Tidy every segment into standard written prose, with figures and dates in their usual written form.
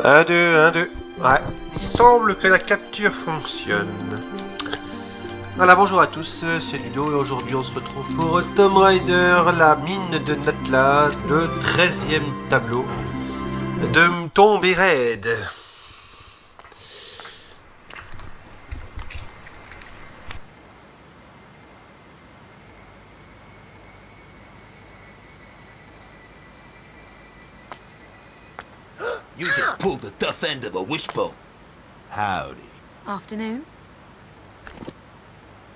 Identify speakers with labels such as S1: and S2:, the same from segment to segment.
S1: Un, deux, un, deux. Ouais, il semble que la capture fonctionne. Voilà, bonjour à tous, c'est Ludo et aujourd'hui on se retrouve pour Tomb Raider, la mine de Natla, le 13e tableau de Tomb Raider.
S2: You just pulled the tough end of a wishbone. Howdy.
S3: Afternoon,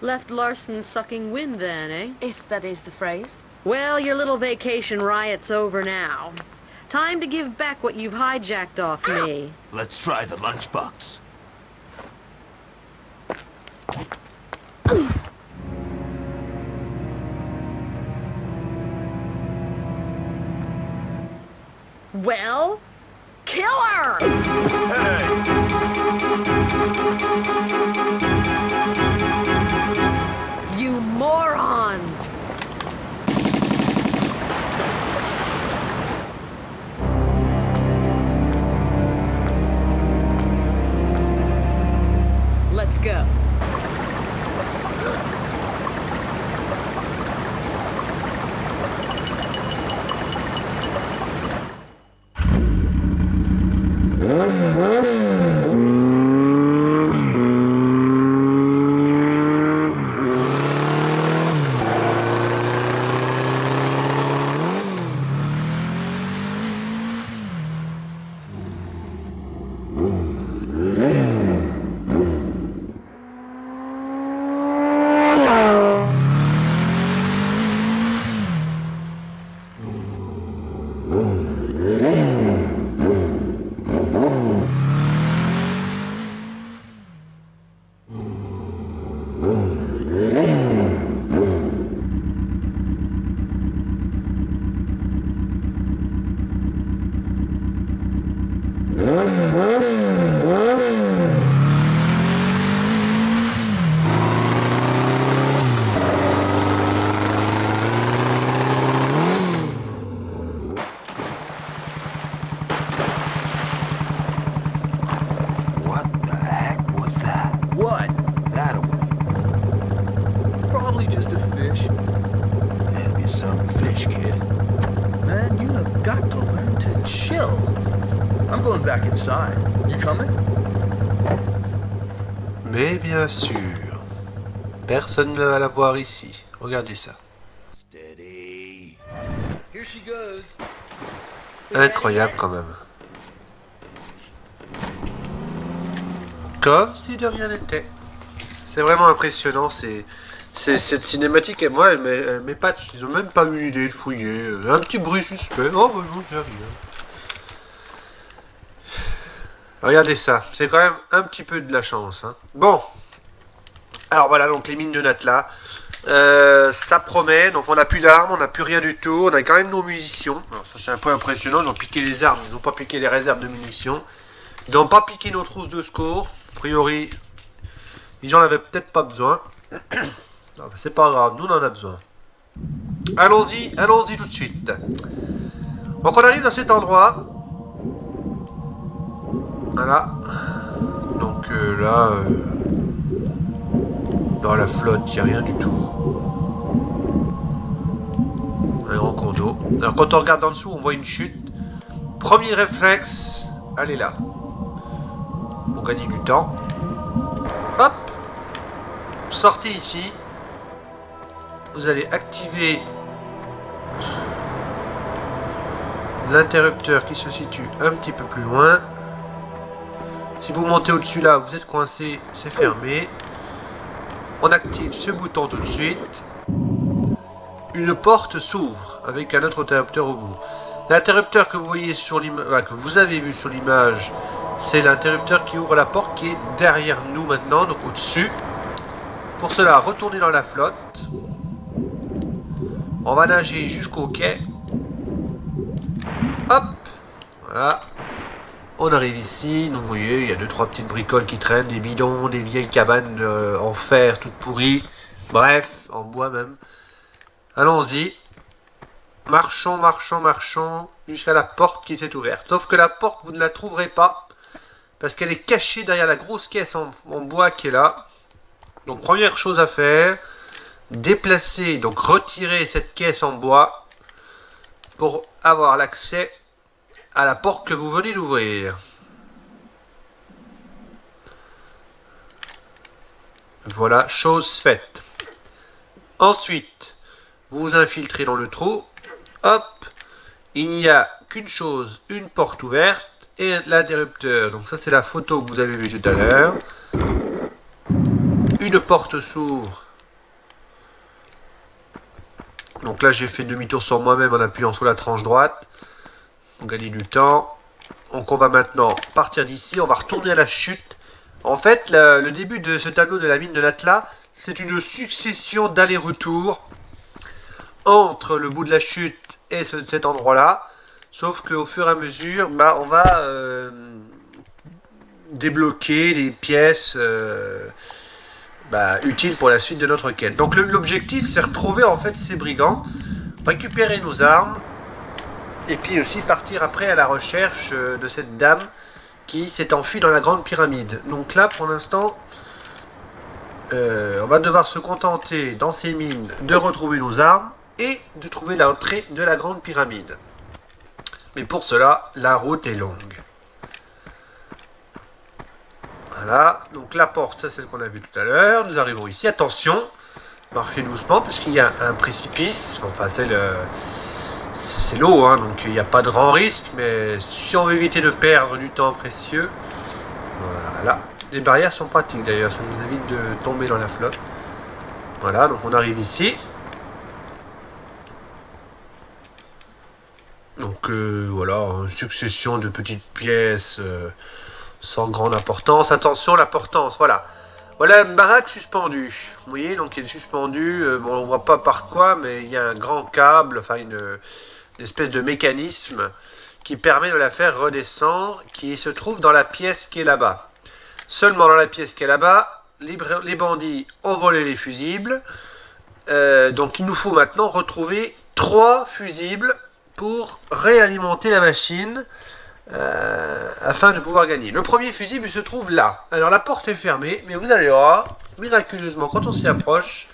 S4: Left Larson sucking wind then, eh?
S3: if that is the phrase.
S4: Well, your little vacation riot's over now. Time to give back what you've hijacked off me.
S2: Let's try the lunchbox.
S4: Well, kill her!
S2: Hey!
S4: You morons! Let's go.
S2: What the heck was that?
S5: What?
S2: That away.
S5: Probably just a fish.
S2: That'd be some fish, kid.
S5: Man, you have got to learn to chill. I'm going back inside. You coming?
S1: Mais bien sûr, personne ne va la voir ici. Regardez ça.
S2: Steady.
S5: Here she goes.
S1: Incroyable quand même. Comme si de rien n'était. C'est vraiment impressionnant, cette cinématique et moi elle m'épate. Ils ont même pas eu l'idée de fouiller. Un petit bruit suspect. Oh bah non, j'ai rien. Regardez ça, c'est quand même un petit peu de la chance. Hein. Bon. Alors voilà, donc les mines de Natla. Ça promet, donc on n'a plus d'armes, on n'a plus rien du tout. On a quand même nos munitions. Alors ça c'est un peu impressionnant, ils ont piqué les armes, ils n'ont pas piqué les réserves de munitions. Ils n'ont pas piqué nos trousses de secours. A priori, ils en avaient peut-être pas besoin. Non, bah, c'est pas grave, nous on en a besoin. Allons-y tout de suite. Donc on arrive dans cet endroit. Voilà. Donc là, dans la flotte, il n'y a rien du tout. Un grand cours d'eau. Alors quand on regarde en dessous, on voit une chute. Premier réflexe, allez là. Pour gagner du temps. Hop. Sortez ici. Vous allez activer l'interrupteur qui se situe un petit peu plus loin. Si vous montez au-dessus là, vous êtes coincé, c'est fermé. On active ce bouton tout de suite. Une porte s'ouvre avec un autre interrupteur au bout. L'interrupteur que vous voyez sur l'image, que vous avez vu sur l'image, c'est l'interrupteur qui ouvre la porte qui est derrière nous maintenant, donc au-dessus. Pour cela, retournez dans la flotte. On va nager jusqu'au quai. Hop. Voilà. On arrive ici, donc vous voyez, il y a 2-3 petites bricoles qui traînent, des bidons, des vieilles cabanes en fer toutes pourries, bref, en bois même. Allons-y. Marchons, marchons, marchons. jusqu'à la porte qui s'est ouverte. Sauf que la porte, vous ne la trouverez pas, parce qu'elle est cachée derrière la grosse caisse en bois qui est là. Donc première chose à faire, déplacer, donc retirer cette caisse en bois pour avoir l'accès à la porte que vous venez d'ouvrir. Voilà, chose faite. Ensuite, vous vous infiltrez dans le trou. Hop, il n'y a qu'une chose, une porte ouverte et l'interrupteur. Donc ça c'est la photo que vous avez vue tout à l'heure. Une porte s'ouvre. Donc là j'ai fait demi-tour sur moi-même en appuyant sur la tranche droite. On gagne du temps. Donc on va maintenant partir d'ici. On va retourner à la chute. En fait, le début de ce tableau de la mine de Natla, c'est une succession d'allers-retours entre le bout de la chute et cet endroit-là. Sauf qu'au fur et à mesure, bah, on va débloquer les pièces utiles pour la suite de notre quête. Donc l'objectif, c'est retrouver en fait ces brigands, récupérer nos armes, et puis aussi partir après à la recherche de cette dame qui s'est enfuie dans la grande pyramide. Donc là, pour l'instant, on va devoir se contenter dans ces mines de retrouver nos armes et de trouver l'entrée de la grande pyramide. Mais pour cela, la route est longue. Voilà, donc la porte, ça c'est celle qu'on a vue tout à l'heure. Nous arrivons ici, attention, marchez doucement puisqu'il y a un précipice. Enfin, c'est l'eau, hein, donc il n'y a pas de grand risque, mais si on veut éviter de perdre du temps précieux, voilà. Les barrières sont pratiques d'ailleurs, ça nous évite de tomber dans la flotte. Voilà, donc on arrive ici. Donc voilà, une succession de petites pièces sans grande importance. Attention, l'importance, voilà. Voilà une baraque suspendue. Vous voyez, donc elle est suspendue. Bon, on ne voit pas par quoi, mais il y a un grand câble, enfin une espèce de mécanisme qui permet de la faire redescendre, qui se trouve dans la pièce qui est là-bas. Seulement dans la pièce qui est là-bas, les bandits ont volé les fusibles. Donc il nous faut maintenant retrouver 3 fusibles pour réalimenter la machine afin de pouvoir gagner. Le premier fusible se trouve là. Alors la porte est fermée, mais vous allez voir, miraculeusement, quand on s'y approche,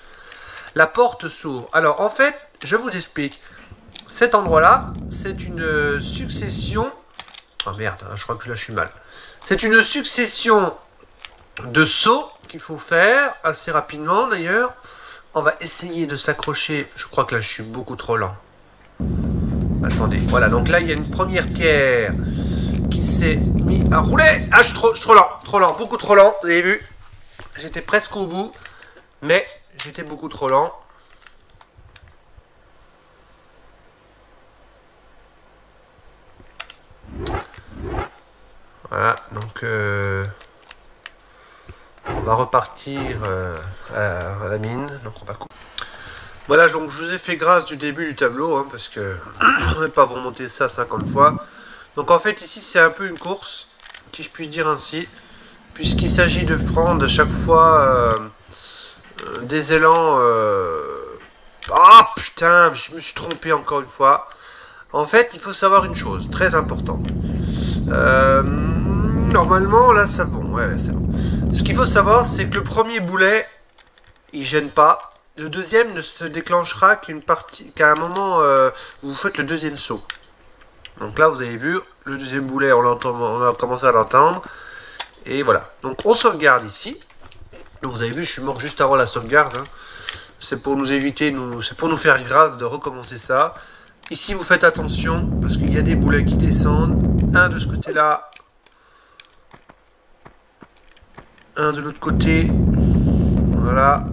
S1: la porte s'ouvre. Alors en fait, je vous explique. Cet endroit-là, c'est une succession... Oh merde, je crois que là je suis mal. C'est une succession de sauts qu'il faut faire assez rapidement d'ailleurs. On va essayer de s'accrocher. Je crois que là je suis beaucoup trop lent. Attendez, voilà, donc là il y a une première pierre qui s'est mise à rouler. Ah, je suis trop lent, beaucoup trop lent, vous avez vu. J'étais presque au bout, mais j'étais beaucoup trop lent. Voilà, donc on va repartir à la mine. Donc on va couper. Voilà, donc je vous ai fait grâce du début du tableau, hein, parce que je ne vais pas vous remonter ça 50 fois. Donc en fait ici c'est un peu une course, si je puis dire ainsi, puisqu'il s'agit de prendre à chaque fois des élans... Ah putain, je me suis trompé encore une fois. En fait, il faut savoir une chose, très importante. Normalement, là, ça bon. Ouais, c'est bon. Ce qu'il faut savoir, c'est que le premier boulet, il gêne pas. Le deuxième ne se déclenchera qu'à un moment où vous faites le deuxième saut. Donc là, vous avez vu, le deuxième boulet, on a commencé à l'entendre. Et voilà. Donc, on sauvegarde ici. Donc, vous avez vu, je suis mort juste avant la sauvegarde. Hein. C'est pour nous éviter, c'est pour nous faire grâce de recommencer ça. Ici, vous faites attention, parce qu'il y a des boulets qui descendent. Un de ce côté-là. Un de l'autre côté. Voilà.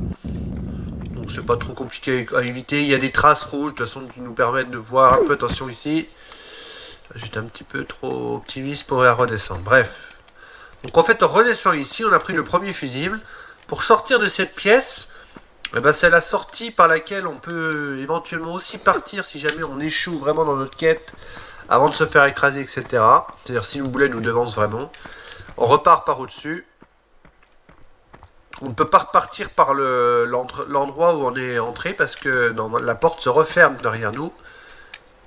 S1: Donc, c'est pas trop compliqué à éviter. Il y a des traces rouges, de toute façon, qui nous permettent de voir un peu. Attention ici. J'étais un petit peu trop optimiste pour la redescendre. Bref. Donc, en fait, en redescendant ici, on a pris le premier fusible. Pour sortir de cette pièce... Eh ben, c'est la sortie par laquelle on peut éventuellement aussi partir si jamais on échoue vraiment dans notre quête avant de se faire écraser, etc. C'est-à-dire si le boulet nous devance vraiment. On repart par au-dessus. On ne peut pas repartir par l'endroit où on est entré parce que la porte se referme derrière nous.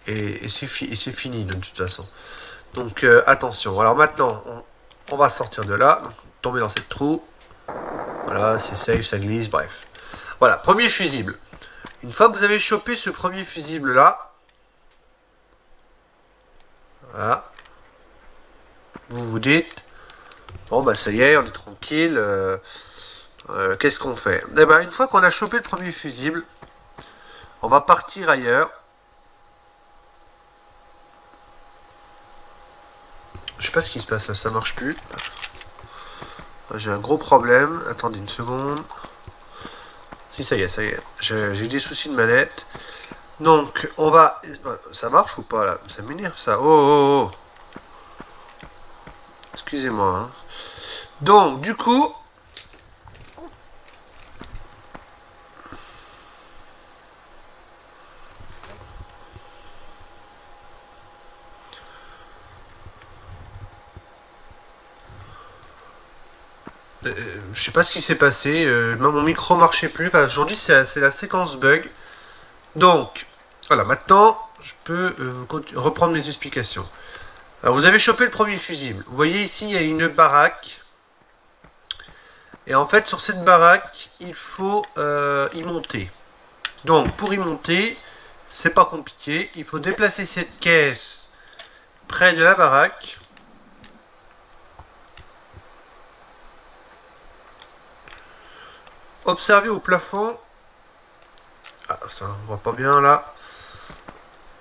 S1: et c'est fini de toute façon. Donc attention. Alors maintenant, on va sortir de là, donc, tomber dans cette trou. Voilà, c'est safe, ça glisse, bref. Voilà, premier fusible. Une fois que vous avez chopé ce premier fusible là, voilà, vous vous dites, bon bah ça y est, on est tranquille, qu'est-ce qu'on fait? Eh ben, une fois qu'on a chopé le premier fusible, on va partir ailleurs. Je sais pas ce qui se passe là, ça marche plus. J'ai un gros problème, attendez une seconde. Si, ça y est, j'ai des soucis de manette. Donc, on va... Ça marche ou pas, là? Ça m'énerve, ça. Oh. Excusez-moi. Hein. Donc, du coup... je sais pas ce qui s'est passé, mon micro marchait plus, enfin aujourd'hui c'est la séquence bug. Donc, voilà, maintenant je peux reprendre mes explications. Alors vous avez chopé le premier fusible, vous voyez ici il y a une baraque. Et en fait sur cette baraque, il faut y monter. Donc pour y monter, c'est pas compliqué, il faut déplacer cette caisse près de la baraque. Observez au plafond. Ah, ça on voit pas bien là.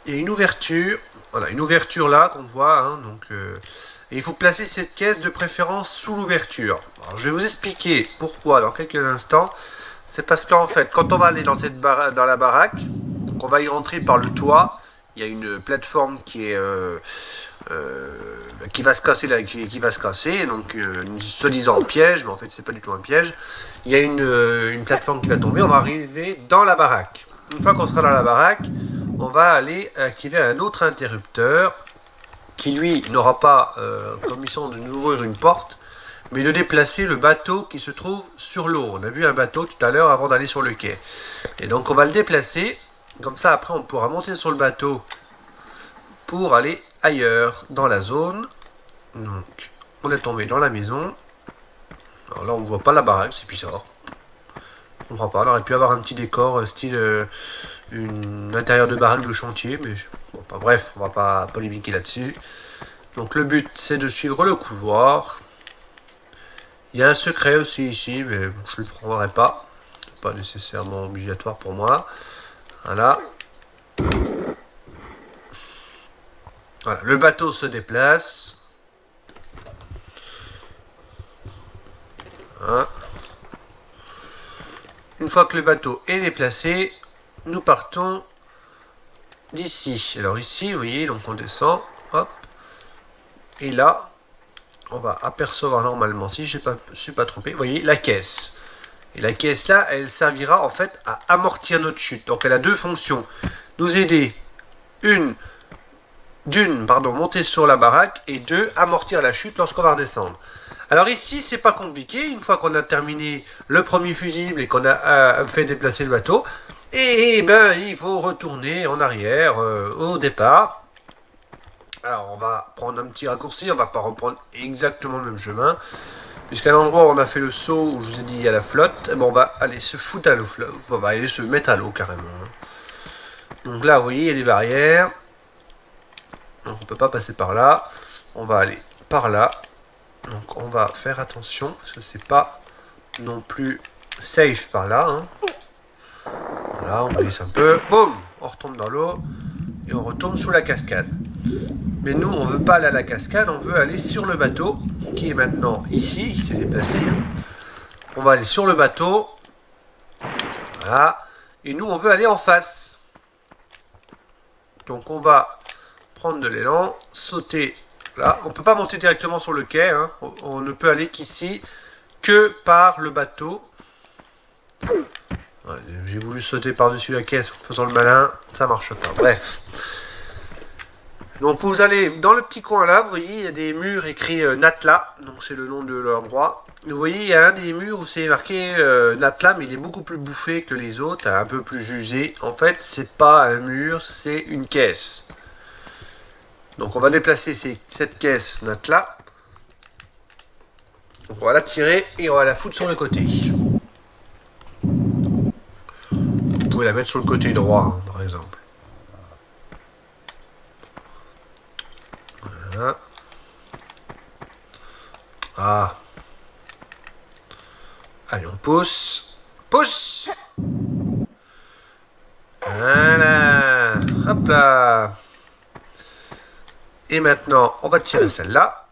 S1: Il y a une ouverture. Voilà, une ouverture là qu'on voit. Hein, donc, et il faut placer cette caisse de préférence sous l'ouverture. Je vais vous expliquer pourquoi dans quelques instants. C'est parce qu'en fait, quand on va aller dans la baraque, donc on va y rentrer par le toit. Il y a une plateforme qui va se casser là, qui va se casser, donc soi-disant piège, mais en fait c'est pas du tout un piège. Il y a une plateforme qui va tomber, on va arriver dans la baraque. Une fois qu'on sera dans la baraque, on va aller activer un autre interrupteur qui lui n'aura pas comme mission de nous ouvrir une porte, mais de déplacer le bateau qui se trouve sur l'eau. On a vu un bateau tout à l'heure avant d'aller sur le quai. Et donc on va le déplacer, comme ça après on pourra monter sur le bateau pour aller ailleurs dans la zone. Donc on est tombé dans la maison. Alors là on ne voit pas la baraque, c'est bizarre. Je comprends pas, on aurait pu avoir un petit décor style une intérieur de baraque de chantier, mais bon, pas, bref, on va pas polémiquer là-dessus. Donc le but c'est de suivre le couloir. Il y a un secret aussi ici, mais je ne le prendrai pas. C'est pas nécessairement obligatoire pour moi. Voilà. Voilà, le bateau se déplace. Voilà. Une fois que le bateau est déplacé, nous partons d'ici. Alors ici, vous voyez, donc on descend, hop, et là, on va apercevoir normalement, si je ne suis pas trompé, vous voyez, la caisse. Et la caisse là, elle servira en fait à amortir notre chute. Donc elle a deux fonctions. Nous aider, monter sur la baraque, et deux, amortir la chute lorsqu'on va redescendre. Alors ici, c'est pas compliqué, une fois qu'on a terminé le premier fusible et qu'on a fait déplacer le bateau, et ben il faut retourner en arrière au départ. Alors on va prendre un petit raccourci, on va pas reprendre exactement le même chemin, puisqu'à l'endroit où on a fait le saut, où je vous ai dit il y a la flotte, eh ben, on va aller se foutre à l'eau, on va aller se mettre à l'eau carrément. Hein. Donc là, vous voyez, il y a des barrières, donc on peut pas passer par là, on va aller par là. Donc on va faire attention, parce que c'est pas non plus safe par là. Hein. Voilà, on glisse un peu, boum, on retombe dans l'eau, et on retourne sous la cascade. Mais nous, on veut pas aller à la cascade, on veut aller sur le bateau, qui est maintenant ici, qui s'est déplacé. Hein. On va aller sur le bateau, voilà, et nous, on veut aller en face. Donc on va prendre de l'élan, sauter. Là, on ne peut pas monter directement sur le quai, hein. On ne peut aller qu'ici que par le bateau. Ouais, j'ai voulu sauter par-dessus la caisse en faisant le malin, ça marche pas. Bref. Donc vous allez dans le petit coin là, vous voyez, il y a des murs écrits Natla, donc c'est le nom de l'endroit. Vous voyez, il y a un des murs où c'est marqué Natla, mais il est beaucoup plus bouffé que les autres, un peu plus usé. En fait, c'est pas un mur, c'est une caisse. Donc on va déplacer cette caisse Natla. Donc on va la tirer et on va la foutre sur le côté. Vous pouvez la mettre sur le côté droit, hein, par exemple. Voilà. Ah. Allez, on pousse. Pousse. Voilà. Hop là. Et maintenant, on va tirer celle-là.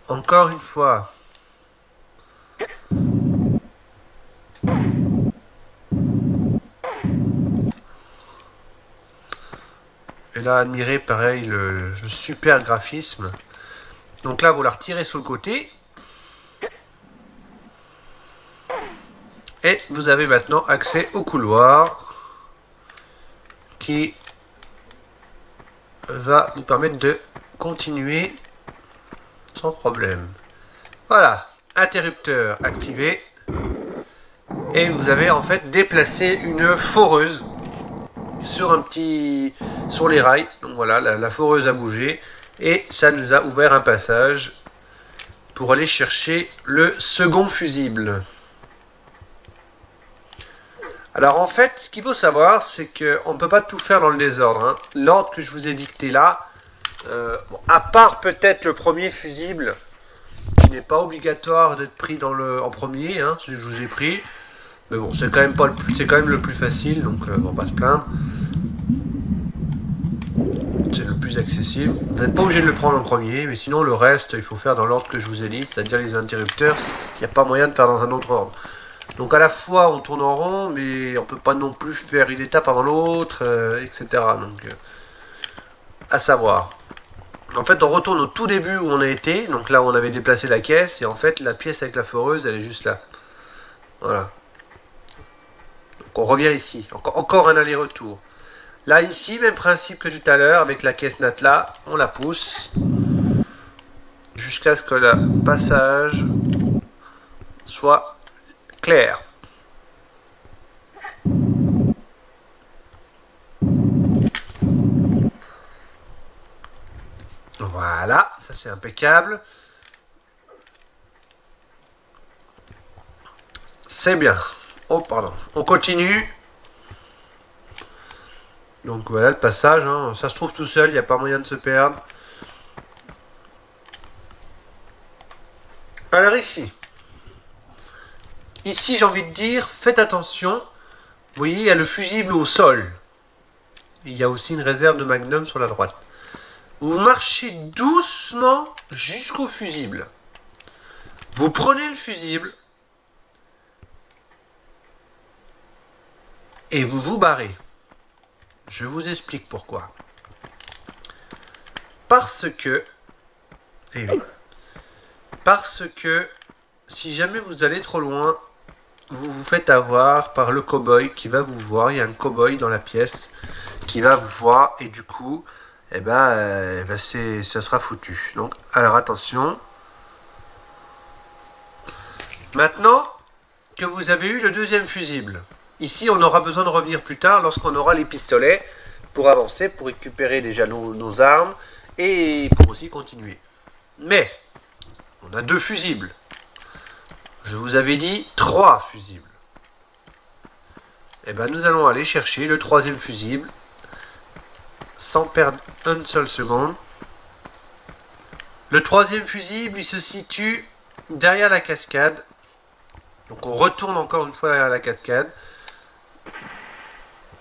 S1: Encore une fois. Et là, admirez pareil le super graphisme. Donc là, vous la retirez sur le côté. Et vous avez maintenant accès au couloir qui va vous permettre de continuer sans problème. Voilà, interrupteur activé. Et vous avez en fait déplacé une foreuse sur les rails. Donc voilà, la foreuse a bougé et ça nous a ouvert un passage pour aller chercher le second fusible. Alors en fait, ce qu'il faut savoir, c'est qu'on ne peut pas tout faire dans le désordre, hein. L'ordre que je vous ai dicté là, bon, à part peut-être le premier fusible, qui n'est pas obligatoire d'être pris en premier, hein, celui que je vous ai pris. Mais bon, c'est quand même le plus facile, donc on va pas se plaindre. C'est le plus accessible. Vous n'êtes pas obligé de le prendre en premier, mais sinon le reste, il faut faire dans l'ordre que je vous ai dit, c'est-à-dire les interrupteurs, il n'y a pas moyen de faire dans un autre ordre. Donc à la fois on tourne en rond, mais on peut pas non plus faire une étape avant l'autre, etc. Donc à savoir. En fait on retourne au tout début où on a été, donc là où on avait déplacé la caisse, et en fait la pièce avec la foreuse elle est juste là. Voilà. Donc on revient ici, encore un aller-retour. Là ici, même principe que tout à l'heure, avec la caisse Natla, on la pousse jusqu'à ce que le passage soit clair. Voilà, ça c'est impeccable. C'est bien. Oh pardon, on continue. Donc voilà le passage, hein. Ça se trouve tout seul, il n'y a pas moyen de se perdre. Alors ici, j'ai envie de dire, faites attention. Vous voyez, il y a le fusible au sol. Il y a aussi une réserve de magnum sur la droite. Vous marchez doucement jusqu'au fusible. Vous prenez le fusible et vous vous barrez. Je vous explique pourquoi. Parce que, si jamais vous allez trop loin, vous vous faites avoir par le cow-boy qui va vous voir. Il y a un cow-boy dans la pièce qui va vous voir et du coup, ça sera foutu. Donc, alors attention. Maintenant que vous avez eu le deuxième fusible, ici on aura besoin de revenir plus tard lorsqu'on aura les pistolets pour avancer, pour récupérer déjà nos armes et pour aussi continuer. Mais on a deux fusibles. Je vous avais dit 3 fusibles. Et bien nous allons aller chercher le troisième fusible sans perdre une seule seconde. Le troisième fusible, il se situe derrière la cascade. Donc on retourne encore une fois derrière la cascade.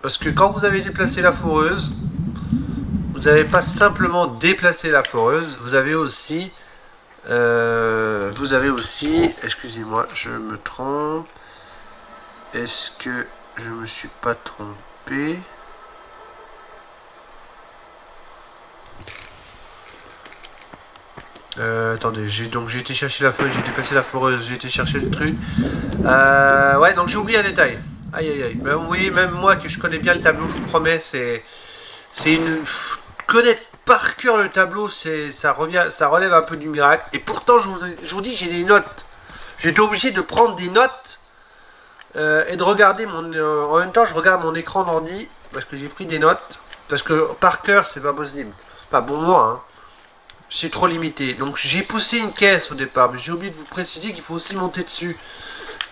S1: Parce que quand vous avez déplacé la foreuse, vous n'avez pas simplement déplacé la foreuse, vous avez aussi, excusez-moi, je me trompe. Est-ce que je me suis pas trompé? Attendez, j'ai été chercher la foreuse, j'ai dépassé la foreuse, j'ai été chercher le truc. Ouais, donc j'ai oublié un détail. Aïe aïe aïe. Ben, vous voyez, même moi que je connais bien le tableau, je vous promets, c'est une... Connaître par cœur le tableau, ça relève un peu du miracle. Et pourtant, je vous dis, j'ai des notes. J'étais obligé de prendre des notes et de regarder en même temps, je regarde mon écran d'ordi parce que j'ai pris des notes. Parce que par cœur, c'est pas possible. Pas bon moi, hein. C'est trop limité. Donc j'ai poussé une caisse au départ, mais j'ai oublié de vous préciser qu'il faut aussi monter dessus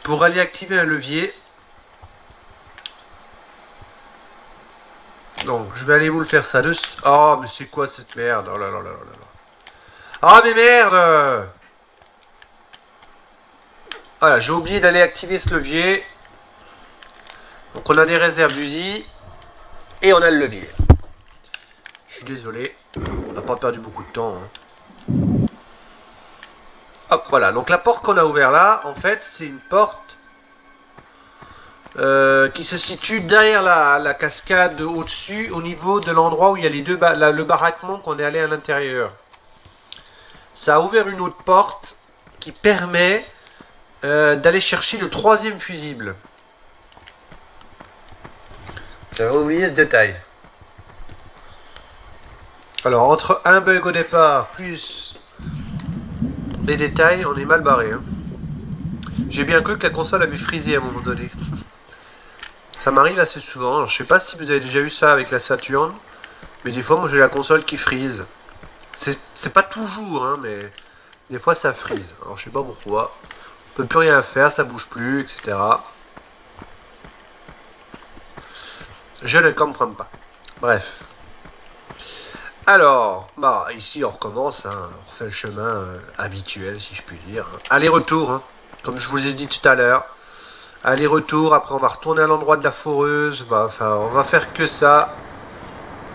S1: pour aller activer un levier. Donc je vais aller vous le faire ça de... Oh mais c'est quoi cette merde? Oh là là là là là. Ah mais merde! Voilà, j'ai oublié d'aller activer ce levier. Donc on a des réserves d'usine et on a le levier. Je suis désolé, on n'a pas perdu beaucoup de temps. Hein. Hop, voilà. Donc la porte qu'on a ouverte là, en fait, c'est une porte qui se situe derrière la cascade au-dessus, au niveau de l'endroit où il y a les deux le baraquement qu'on est allé à l'intérieur. Ça a ouvert une autre porte qui permet d'aller chercher le troisième fusible. J'avais oublié ce détail. Alors, entre un bug au départ, plus les détails, on est mal barré. Hein. J'ai bien cru que la console avait frisé à un moment donné. Ça m'arrive assez souvent. Alors, je sais pas si vous avez déjà eu ça avec la Saturn, mais des fois, moi, j'ai la console qui frise. C'est pas toujours, hein, mais des fois, ça frise. Alors, je sais pas pourquoi. On peut plus rien faire, ça bouge plus, etc. Je ne comprends pas. Bref. Alors, bah ici on recommence, hein, on refait le chemin habituel si je puis dire. Aller-retour, hein, comme je vous ai dit tout à l'heure. Aller-retour, après on va retourner à l'endroit de la foreuse. Bah, enfin, on va faire que ça.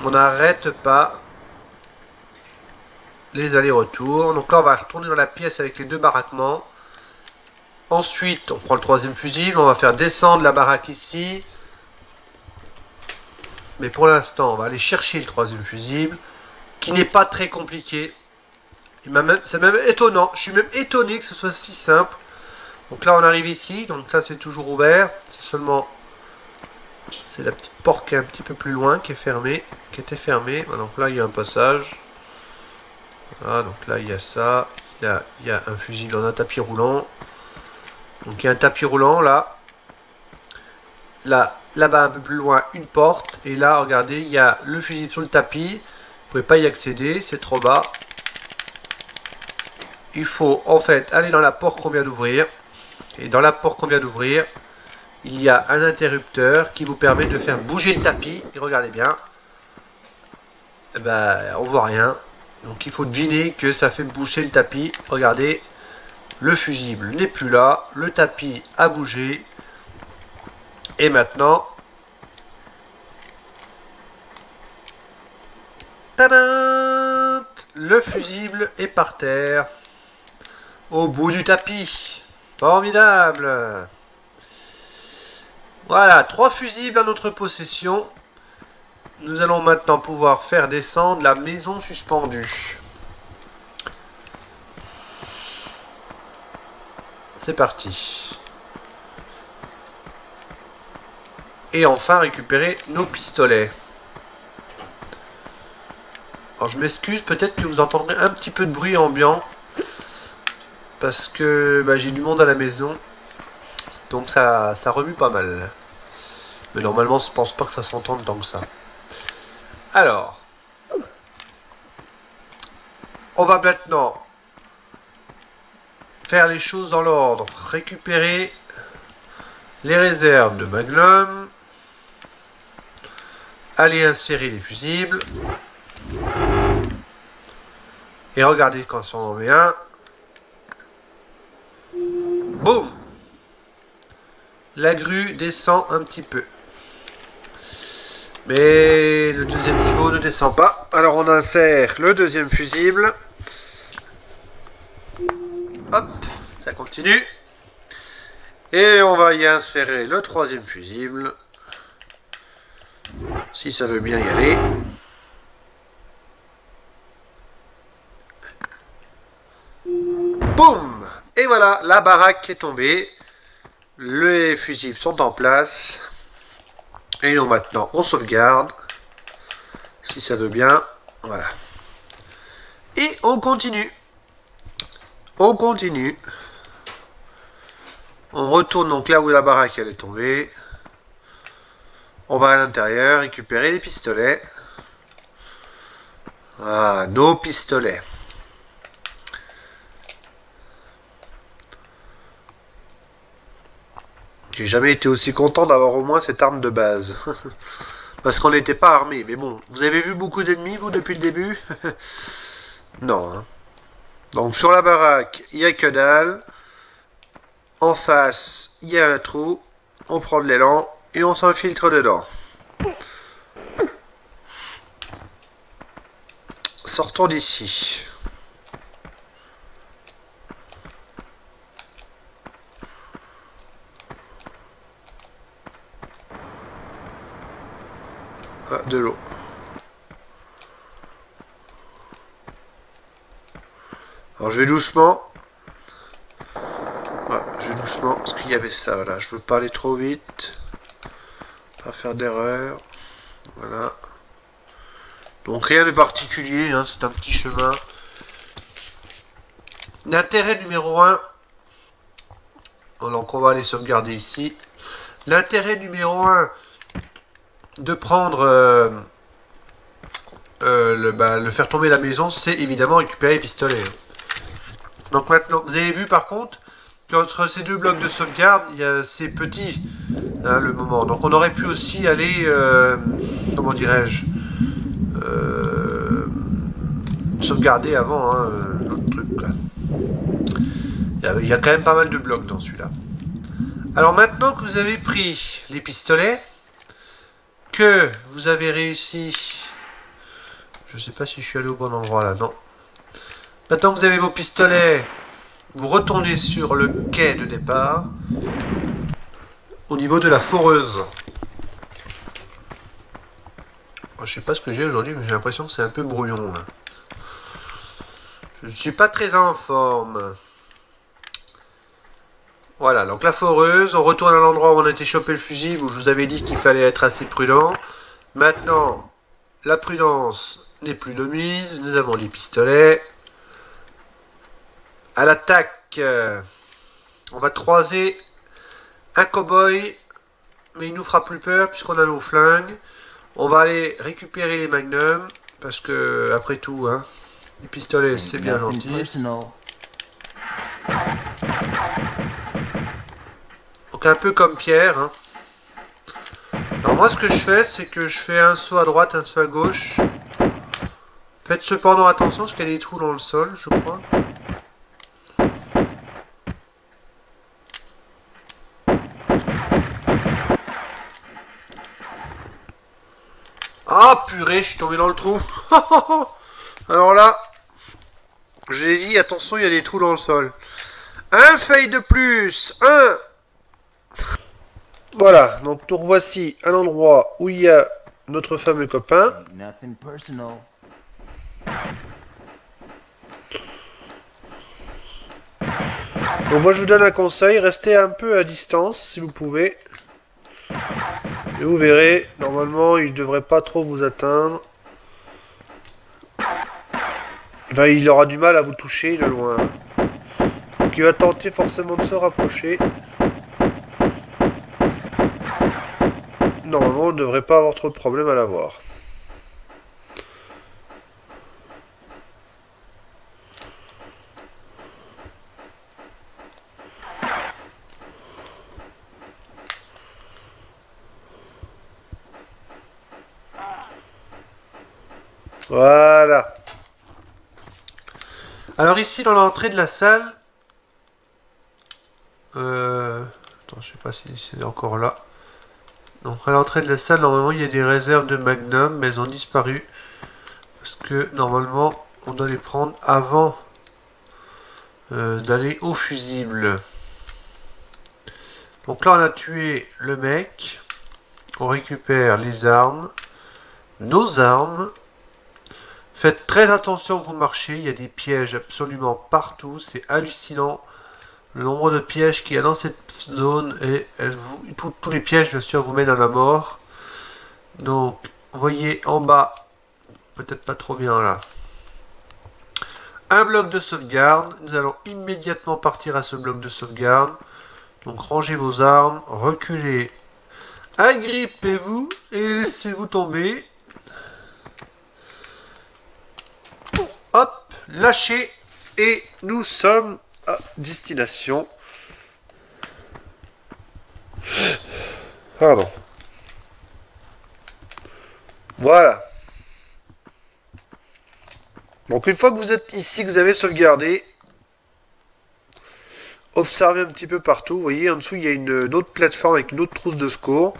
S1: On n'arrête pas les allers-retours. Donc là on va retourner dans la pièce avec les deux baraquements. Ensuite on prend le troisième fusible, on va faire descendre la baraque ici. Mais pour l'instant on va aller chercher le troisième fusible. Qui n'est pas très compliqué. C'est même étonnant. Je suis même étonné que ce soit si simple. Donc là, on arrive ici. Donc ça, c'est toujours ouvert. C'est seulement... C'est la petite porte qui est un petit peu plus loin, qui est fermée. Qui était fermée. Donc là, il y a un passage. Voilà, donc là, il y a ça. Il y a un fusible dans un tapis roulant. Donc il y a un tapis roulant, là. Là-bas, un peu plus loin, une porte. Et là, regardez, il y a le fusible sur le tapis. Vous ne pouvez pas y accéder, c'est trop bas. Il faut en fait aller dans la porte qu'on vient d'ouvrir. Et dans la porte qu'on vient d'ouvrir, il y a un interrupteur qui vous permet de faire bouger le tapis. Et regardez bien. Eh ben, on voit rien. Donc il faut deviner que ça fait bouger le tapis. Regardez, le fusible n'est plus là. Le tapis a bougé. Et maintenant... Tadam! Le fusible est par terre. Au bout du tapis. Formidable. Voilà, 3 fusibles à notre possession. Nous allons maintenant pouvoir faire descendre la maison suspendue. C'est parti. Et enfin récupérer nos pistolets. Alors je m'excuse, peut-être que vous entendrez un petit peu de bruit ambiant. Parce que bah, j'ai du monde à la maison. Donc ça remue pas mal. Mais normalement je pense pas que ça s'entende tant que ça. Alors. On va maintenant faire les choses dans l'ordre. Récupérer les réserves de Magnum. Aller insérer les fusibles. Et regardez quand ça en met un. Boum! La grue descend un petit peu. Mais le deuxième niveau ne descend pas. Alors on insère le deuxième fusible. Hop, ça continue. Et on va y insérer le troisième fusible. Si ça veut bien y aller. Boum! Et voilà, la baraque est tombée. Les fusibles sont en place. Et donc maintenant, on sauvegarde. Si ça veut bien. Voilà. Et on continue. On continue. On retourne donc là où la baraque elle est tombée. On va à l'intérieur récupérer les pistolets. Ah, nos pistolets. J'ai jamais été aussi content d'avoir au moins cette arme de base. Parce qu'on n'était pas armé. Mais bon, vous avez vu beaucoup d'ennemis, vous, depuis le début? Non. Hein. Donc, sur la baraque, il n'y a que dalle. En face, il y a un trou. On prend de l'élan et on s'infiltre dedans. Sortons d'ici. Ah, de l'eau. Alors je vais doucement. Ouais, je vais doucement parce qu'il y avait ça là. Je veux pas aller trop vite. Pas faire d'erreur. Voilà. Donc rien de particulier, hein, c'est un petit chemin. L'intérêt numéro 1. Donc on va aller sauvegarder ici. L'intérêt numéro 1 de prendre le faire tomber la maison, c'est évidemment récupérer les pistolets. Donc maintenant, vous avez vu par contre qu'entre ces deux blocs de sauvegarde, il y a ces petits, hein, le moment. Donc on aurait pu aussi aller, comment dirais-je, sauvegarder avant, hein, l'autre truc. Quoi. Il y a quand même pas mal de blocs dans celui-là. Alors maintenant que vous avez pris les pistolets, que vous avez réussi, je sais pas si je suis allé au bon endroit là, non. Maintenant que vous avez vos pistolets, vous retournez sur le quai de départ, au niveau de la foreuse. Je sais pas ce que j'ai aujourd'hui, mais j'ai l'impression que c'est un peu brouillon là. Je ne suis pas très en forme. Voilà, donc la foreuse, on retourne à l'endroit où on a été choper le fusible, où je vous avais dit qu'il fallait être assez prudent. Maintenant, la prudence n'est plus de mise, nous avons les pistolets. À l'attaque, on va croiser un cow-boy, mais il nous fera plus peur puisqu'on a nos flingues. On va aller récupérer les magnums, parce que, après tout, hein, les pistolets c'est bien gentil. Donc un peu comme Pierre. Hein. Alors moi ce que je fais, c'est que je fais un saut à droite, un saut à gauche. Faites cependant attention parce qu'il y a des trous dans le sol, je crois. Ah purée, je suis tombé dans le trou. Alors là, j'ai dit attention, il y a des trous dans le sol. Un fail de plus, un. Voilà, donc nous revoici à l'endroit où il y a notre fameux copain. Donc moi je vous donne un conseil, restez un peu à distance si vous pouvez. Et vous verrez, normalement il ne devrait pas trop vous atteindre. Enfin, il aura du mal à vous toucher de loin. Donc il va tenter forcément de se rapprocher. Normalement, on ne devrait pas avoir trop de problèmes à l'avoir. Voilà. Alors ici, dans l'entrée de la salle... Attends, je sais pas si c'est encore là. Donc à l'entrée de la salle, normalement il y a des réserves de Magnum, mais elles ont disparu. Parce que normalement on doit les prendre avant d'aller au fusible. Donc là on a tué le mec. On récupère les armes. Nos armes. Faites très attention quand vous marchez, il y a des pièges absolument partout, c'est hallucinant le nombre de pièges qu'il y a dans cette zone et tous les pièges bien sûr vous mènent à la mort. Donc vous voyez en bas, peut-être pas trop bien là, un bloc de sauvegarde, nous allons immédiatement partir à ce bloc de sauvegarde. Donc rangez vos armes, reculez, agrippez-vous et laissez-vous tomber. Hop, lâchez et nous sommes à destination. Pardon. Voilà. Donc une fois que vous êtes ici, que vous avez sauvegardé, observez un petit peu partout. Vous voyez en dessous il y a une autre plateforme avec une autre trousse de secours.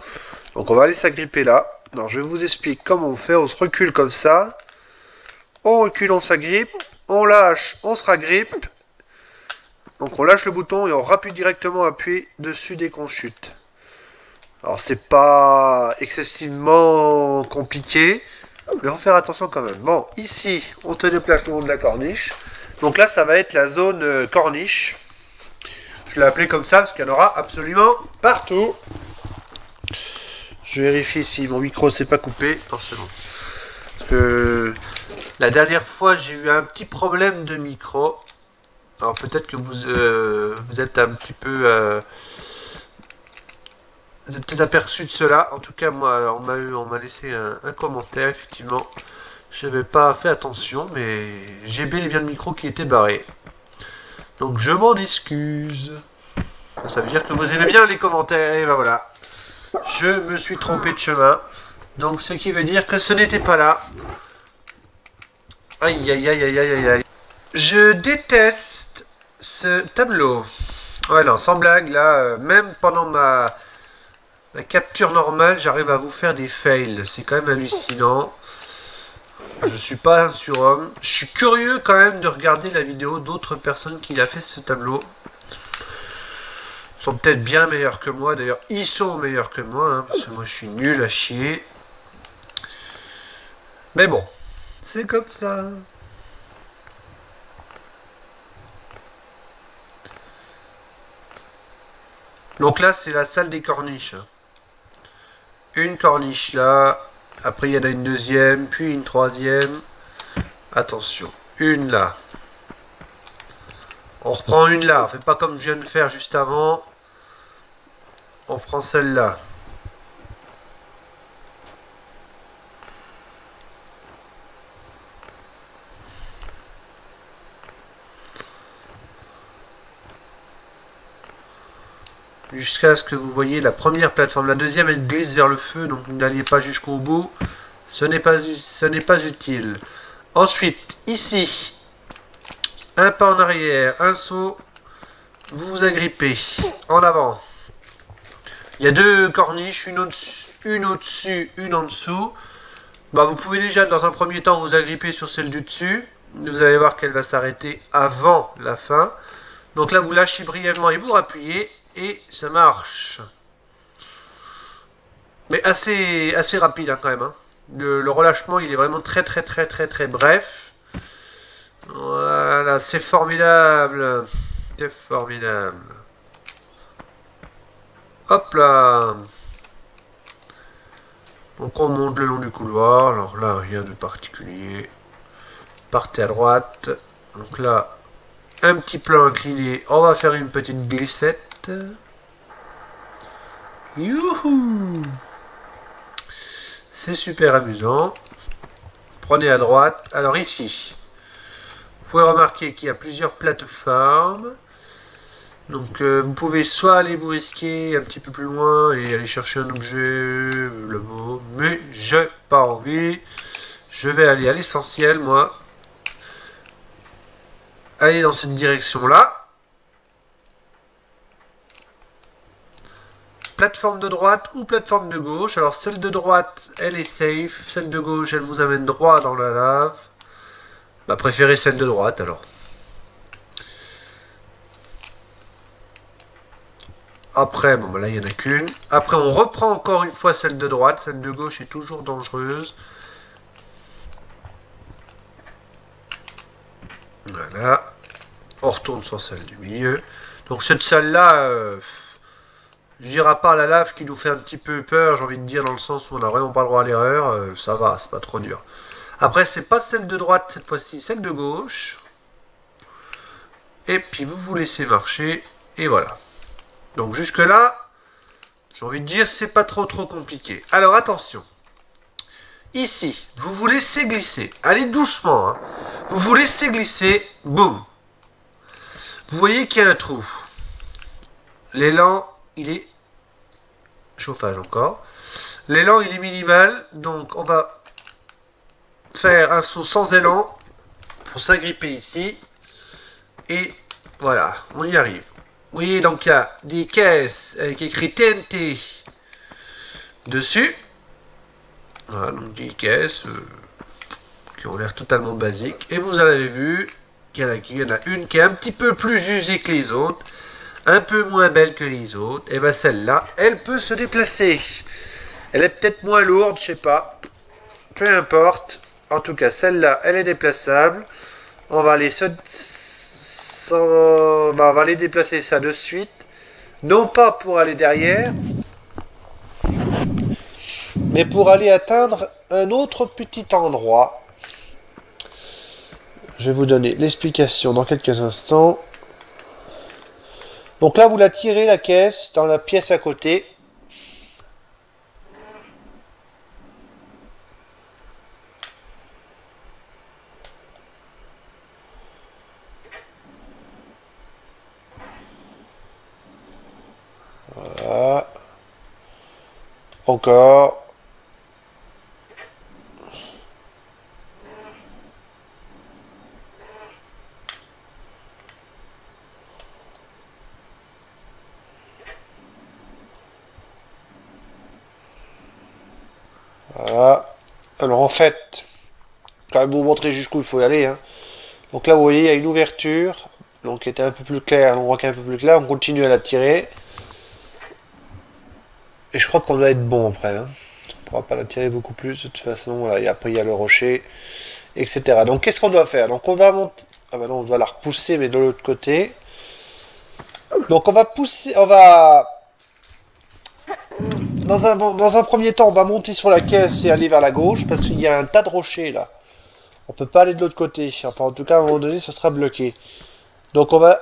S1: Donc on va aller s'agripper là. Alors je vous explique comment on fait. On se recule comme ça. On recule, on s'agrippe. On lâche, on se ragrippe. Donc on lâche le bouton et on rappuie directement appuyer dessus dès qu'on chute. Alors c'est pas excessivement compliqué, mais il faut faire attention quand même. Bon, ici on te déplace le long de la corniche. Donc là ça va être la zone corniche. Je l'ai appelée comme ça parce qu'il y en aura absolument partout. Je vérifie si mon micro s'est pas coupé. Non, c'est bon. Parce que la dernière fois j'ai eu un petit problème de micro. Alors peut-être que vous êtes un petit peu... vous êtes peut-être aperçu de cela. En tout cas, moi, on m'a laissé un commentaire, effectivement. Je n'avais pas fait attention, mais j'ai bel et bien le micro qui était barré. Donc je m'en excuse. Ça veut dire que vous aimez bien les commentaires. Et ben voilà. Je me suis trompé de chemin. Donc ce qui veut dire que ce n'était pas là. Aïe aïe aïe aïe aïe aïe. Je déteste ce tableau. Ouais, non, sans blague, là, même pendant ma capture normale, j'arrive à vous faire des fails. C'est quand même hallucinant. Je suis pas un surhomme. Je suis curieux quand même de regarder la vidéo d'autres personnes qui a fait ce tableau. Ils sont peut-être bien meilleurs que moi. D'ailleurs, ils sont meilleurs que moi, hein, parce que moi, je suis nul à chier. Mais bon, c'est comme ça. Donc là, c'est la salle des corniches. Une corniche là. Après, il y en a une deuxième, puis une troisième. Attention, une là. On reprend une là. On fait pas comme je viens de faire juste avant. On prend celle-là. Jusqu'à ce que vous voyez la première plateforme. La deuxième, elle glisse vers le feu, donc n'allez pas jusqu'au bout. Ce n'est pas utile. Ensuite, ici, un pas en arrière, un saut. Vous vous agrippez en avant. Il y a deux corniches, une au-dessus, une en dessous. Bah, vous pouvez déjà, dans un premier temps, vous agripper sur celle du dessus. Vous allez voir qu'elle va s'arrêter avant la fin. Donc là, vous lâchez brièvement et vous rappuyez. Et ça marche. Mais assez rapide hein, quand même. Hein. Le relâchement, il est vraiment très bref. Voilà, c'est formidable. C'est formidable. Hop là. Donc on monte le long du couloir. Alors là, rien de particulier. Partez à droite. Donc là, un petit plan incliné. On va faire une petite glissette. Youhou! C'est super amusant. Prenez à droite. Alors ici, vous pouvez remarquer qu'il y a plusieurs plateformes. Donc vous pouvez soit aller vous risquer un petit peu plus loin et aller chercher un objet, le mot, mais j'ai pas envie. Je vais aller à l'essentiel, moi. Aller dans cette direction-là. Plateforme de droite ou plateforme de gauche. Alors celle de droite, elle est safe. Celle de gauche, elle vous amène droit dans la lave. Bah, préférez celle de droite alors. Après, bon bah là il n'y en a qu'une. Après on reprend encore une fois celle de droite. Celle de gauche est toujours dangereuse. Voilà. On retourne sur celle du milieu. Donc cette salle-là, je dirais pas la lave qui nous fait un petit peu peur, j'ai envie de dire, dans le sens où on n'a vraiment pas le droit à l'erreur. Ça va, c'est pas trop dur. Après, c'est pas celle de droite cette fois-ci, celle de gauche. Et puis vous vous laissez marcher. Et voilà. Donc jusque-là, j'ai envie de dire, c'est pas trop compliqué. Alors attention. Ici, vous vous laissez glisser. Allez doucement. Hein. Vous vous laissez glisser. Boum. Vous voyez qu'il y a un trou. L'élan, il est... Chauffage encore. L'élan, il est minimal. Donc on va faire un saut sans élan pour s'agripper ici. Et voilà, on y arrive. Vous voyez, donc il y a des caisses avec écrit TNT dessus. Voilà, donc des caisses qui ont l'air totalement basiques. Et vous avez vu qu'il y en a une qui est un petit peu plus usée que les autres, un peu moins belle que les autres. Et bien celle-là, elle peut se déplacer. Elle est peut-être moins lourde, je sais pas. Peu importe. En tout cas, celle-là, elle est déplaçable. On va aller on va aller déplacer ça de suite. Non pas pour aller derrière, mais pour aller atteindre un autre petit endroit. Je vais vous donner l'explication dans quelques instants. Donc là, vous la tirez, la caisse, dans la pièce à côté. Voilà. Encore. Voilà. Alors en fait, quand même vous montrer jusqu'où il faut y aller. Hein. Donc là, vous voyez, il y a une ouverture. Donc qui était un peu plus claire. On voit qu'un peu plus clair. On continue à la tirer. Et je crois qu'on doit être bon après. Hein. On ne pourra pas la tirer beaucoup plus de toute façon. Voilà. Et après, il y a le rocher, etc. Donc qu'est-ce qu'on doit faire? Donc on va monter. Ah ben non, on doit la repousser, mais de l'autre côté. Donc on va pousser. On va. Dans un premier temps, on va monter sur la caisse et aller vers la gauche parce qu'il y a un tas de rochers là. On peut pas aller de l'autre côté. Enfin, en tout cas, à un moment donné, ce sera bloqué. Donc on va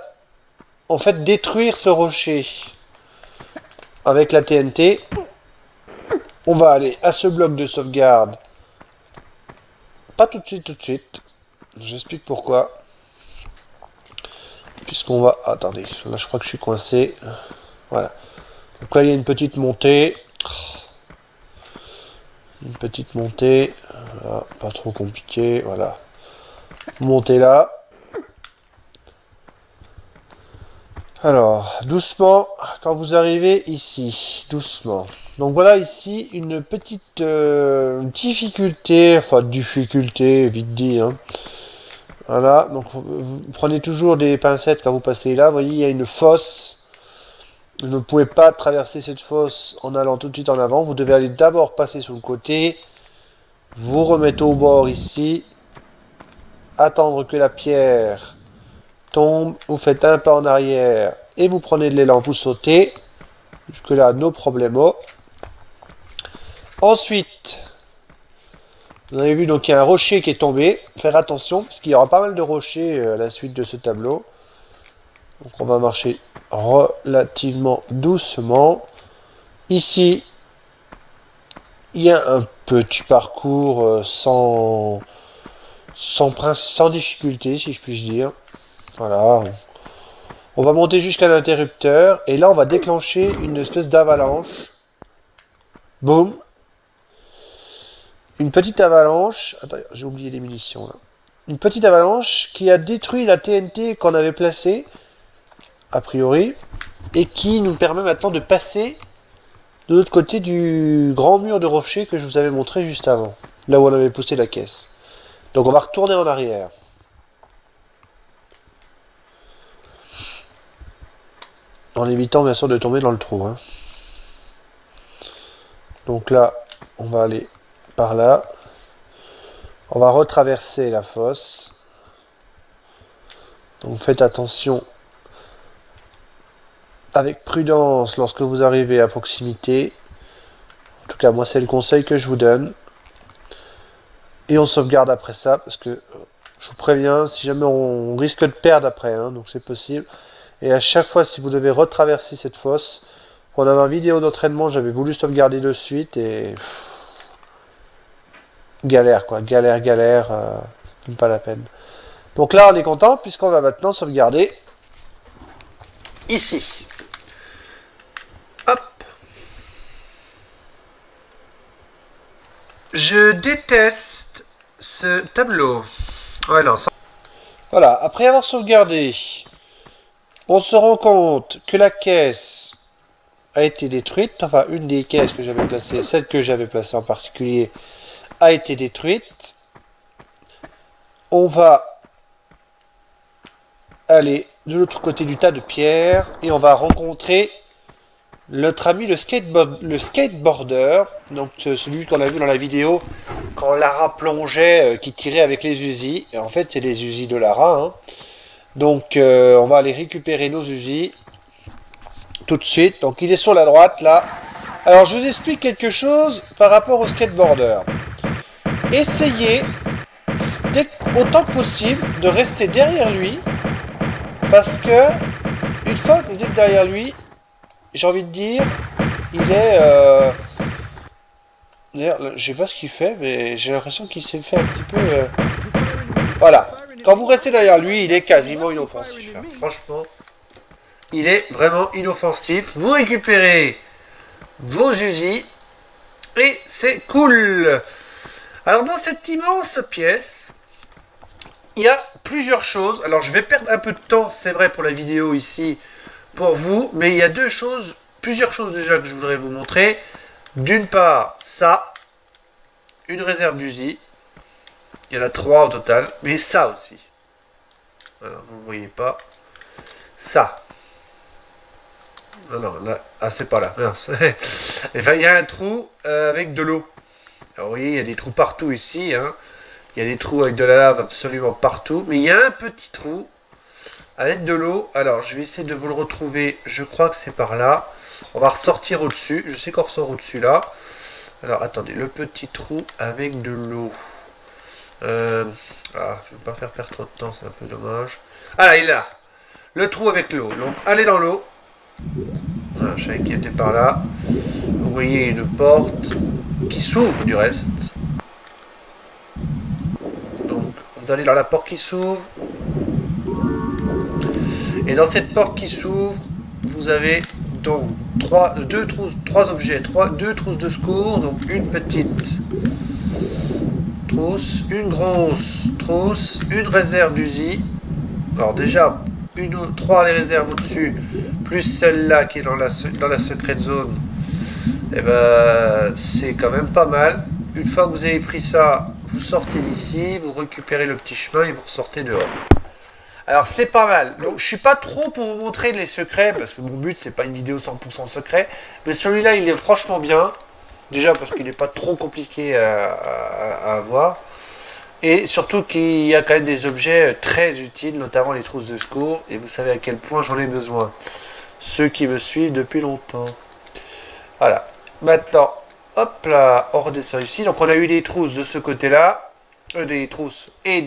S1: en fait détruire ce rocher avec la TNT. On va aller à ce bloc de sauvegarde. Pas tout de suite, tout de suite. J'explique pourquoi. Puisqu'on va... Attendez, là je crois que je suis coincé. Voilà. Donc là il y a une petite montée. Une petite montée. Voilà, pas trop compliqué. Voilà. Montez là. Alors, doucement, quand vous arrivez ici, doucement. Donc voilà ici une petite difficulté, enfin difficulté, vite dit. Hein. Voilà, donc vous prenez toujours des pincettes quand vous passez là. Vous voyez, il y a une fosse. Vous ne pouvez pas traverser cette fosse en allant tout de suite en avant. Vous devez aller d'abord passer sur le côté. Vous remettez au bord ici. Attendre que la pierre tombe. Vous faites un pas en arrière. Et vous prenez de l'élan. Vous sautez. Jusque là, no problemo. Ensuite, vous avez vu donc il y a un rocher qui est tombé. Faire attention parce qu'il y aura pas mal de rochers à la suite de ce tableau. Donc on va marcher relativement doucement. Ici, il y a un petit parcours sans difficulté, si je puis dire. Voilà. On va monter jusqu'à l'interrupteur. Et là, on va déclencher une espèce d'avalanche. Boum. Une petite avalanche. Attends, j'ai oublié les munitions là. Une petite avalanche qui a détruit la TNT qu'on avait placée, a priori, et qui nous permet maintenant de passer de l'autre côté du grand mur de rocher que je vous avais montré juste avant, là où on avait poussé la caisse. Donc on va retourner en arrière. En évitant bien sûr de tomber dans le trou. Hein. Donc là, on va aller par là. On va retraverser la fosse. Donc faites attention avec prudence lorsque vous arrivez à proximité. En tout cas, moi, c'est le conseil que je vous donne. Et on sauvegarde après ça, parce que je vous préviens, si jamais on risque de perdre après, hein, donc c'est possible. Et à chaque fois, si vous devez retraverser cette fosse, pour en avoir une vidéo d'entraînement, j'avais voulu sauvegarder de suite et galère quoi, galère, pas la peine. Donc là, on est content puisqu'on va maintenant sauvegarder ici. Hop. Je déteste ce tableau. Voilà, après avoir sauvegardé, on se rend compte que la caisse a été détruite. Enfin, une des caisses que j'avais placées, celle que j'avais placée en particulier, a été détruite. On va aller de l'autre côté du tas de pierres et on va rencontrer notre ami le skateboarder, donc celui qu'on a vu dans la vidéo quand Lara plongeait, qui tirait avec les Uzi. Et en fait, c'est les Uzi de Lara. Hein. Donc, on va aller récupérer nos Uzi tout de suite. Donc, il est sur la droite là. Alors, je vous explique quelque chose par rapport au skateboarder. Essayez autant que possible de rester derrière lui, parce que une fois que vous êtes derrière lui, j'ai envie de dire, il est... D'ailleurs, je sais pas ce qu'il fait, mais j'ai l'impression qu'il s'est fait un petit peu... Voilà. Quand vous restez derrière lui, il est quasiment inoffensif. Hein. Franchement, il est vraiment inoffensif. Vous récupérez vos Uzi et c'est cool. Alors, dans cette immense pièce, il y a plusieurs choses. Alors, je vais perdre un peu de temps, c'est vrai, pour la vidéo ici, pour vous, mais il y a plusieurs choses déjà que je voudrais vous montrer. D'une part, ça, une réserve d'Uzi. Il y en a 3 au total, mais ça aussi. Alors, vous ne voyez pas. Ça. Non, là, ah, c'est pas là. Enfin, il y a un trou avec de l'eau. Alors, vous voyez, il y a des trous partout ici. Hein. Il y a des trous avec de la lave absolument partout. Mais il y a un petit trou avec de l'eau. Alors, je vais essayer de vous le retrouver. Je crois que c'est par là. On va ressortir au-dessus. Je sais qu'on ressort au-dessus là. Alors, attendez. Le petit trou avec de l'eau. Je ne vais pas faire perdre trop de temps. C'est un peu dommage. Ah, là, il est là. Le trou avec l'eau. Donc, allez dans l'eau. Ah, je savais qu'il était par là. Vous voyez une porte qui s'ouvre du reste. Donc, vous allez dans la porte qui s'ouvre. Et dans cette porte qui s'ouvre, vous avez donc deux trousses de secours. Donc, une petite trousse, une grosse trousse, une réserve d'Uzi. Alors déjà, 3 les réserves au-dessus, plus celle-là qui est dans la secret zone. Et ben, c'est quand même pas mal. Une fois que vous avez pris ça, vous sortez d'ici, vous récupérez le petit chemin et vous ressortez dehors. Alors c'est pas mal. Donc je suis pas trop pour vous montrer les secrets, parce que mon but c'est pas une vidéo 100% secret. Mais celui-là il est franchement bien. Déjà parce qu'il n'est pas trop compliqué à avoir. Et surtout qu'il y a quand même des objets très utiles, notamment les trousses de secours. Et vous savez à quel point j'en ai besoin. Ceux qui me suivent depuis longtemps. Voilà. Maintenant, hop là, on redescend ici. Donc on a eu des trousses de ce côté-là. Des trousses et